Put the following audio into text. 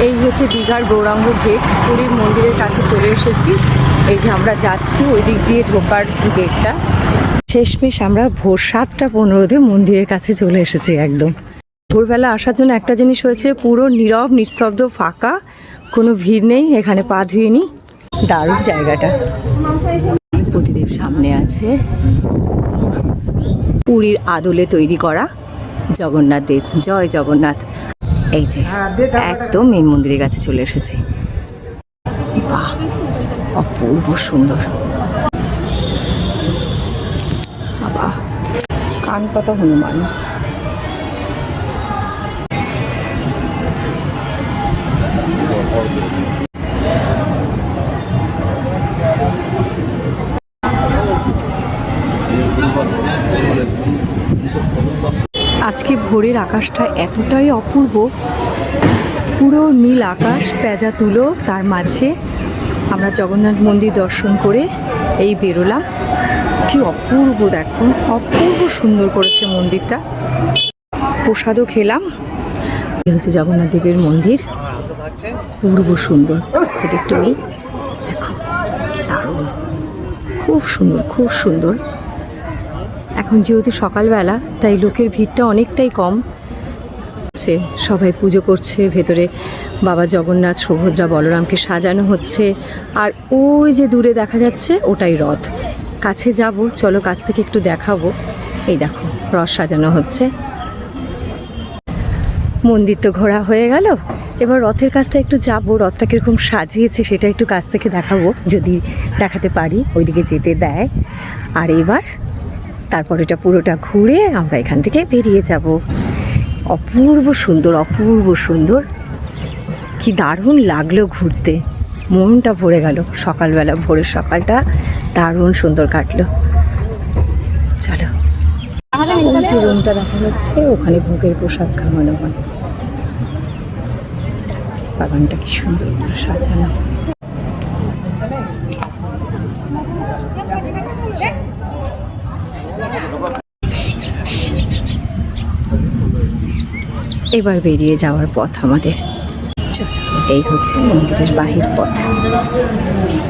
এই হচ্ছে দীঘার গৌরাঙ্গ গেট, পুরীর মন্দিরের কাছে চলে এসেছি। এই যে আমরা যাচ্ছি ওই দিক দিয়ে ঢোকার গেটটা। শেষমেশ আমরা ভোর 7:15 মন্দিরের কাছে চলে এসেছি। একদম ভোরবেলা আসার জন্য একটা জিনিস হয়েছে, পুরো নীরব নিস্তব্ধ ফাঁকা, কোনো ভিড় নেই। এখানে পা ধুয়ে নিই, দারুণ জায়গাটা। প্রতিদেব সামনে আছে, পুরীর আদলে তৈরি করা জগন্নাথ দেব। জয় জগন্নাথ। এই যে একদম মেন মন্দিরের কাছে চলে এসেছি। বাহ, অপূর্ব সুন্দর। বাবা, কান পাতা হনুমান। আজকে ভোরের আকাশটা এতটাই অপূর্ব, পুরো নীল আকাশ, পেঁজা তুলো, তার মাঝে আমরা জগন্নাথ মন্দির দর্শন করে এই বেরোলাম। কি অপূর্ব, দেখুন অপূর্ব সুন্দর করেছে মন্দিরটা। প্রসাদও খেলাম। এই হচ্ছে জগন্নাথ দেবের মন্দির, পূর্ব সুন্দর। থেকে একটু নেই, দেখো দারুণ, খুব সুন্দর, খুব সুন্দর। এখন যেহেতু সকালবেলা, তাই লোকের ভিড়টা অনেকটাই কম। সবাই পুজো করছে, ভেতরে বাবা জগন্নাথ, সুভদ্রা, বলরামকে সাজানো হচ্ছে। আর ওই যে দূরে দেখা যাচ্ছে ওটাই রথ। কাছে যাব, চলো কাছ থেকে একটু দেখাবো। এই দেখো রথ সাজানো হচ্ছে। মন্দির তো ঘোরা হয়ে গেল, এবার রথের কাছটা একটু যাবো। রথটা কীরকম সাজিয়েছে সেটা একটু কাছ থেকে দেখাবো, যদি দেখাতে পারি, ওইদিকে যেতে দেয়। আর এবার তারপর এটা পুরোটা ঘুরে আমরা এখান থেকে বেরিয়ে যাব। অপূর্ব সুন্দর, অপূর্ব সুন্দর। কি দারুণ লাগলো ঘুরতে, মনটা ভরে গেল। সকালবেলা, ভোরের সকালটা দারুণ সুন্দর কাটলো। চলো, ওই যে রুমটা দেখা যাচ্ছে, ওখানে ভোগের প্রসাদ খাওয়ানো হয়। বাগানটা কি সুন্দর করে সাজানো। এবার বেরিয়ে যাওয়ার পথ আমাদের। এই হচ্ছে মন্দিরের বাহির পথ।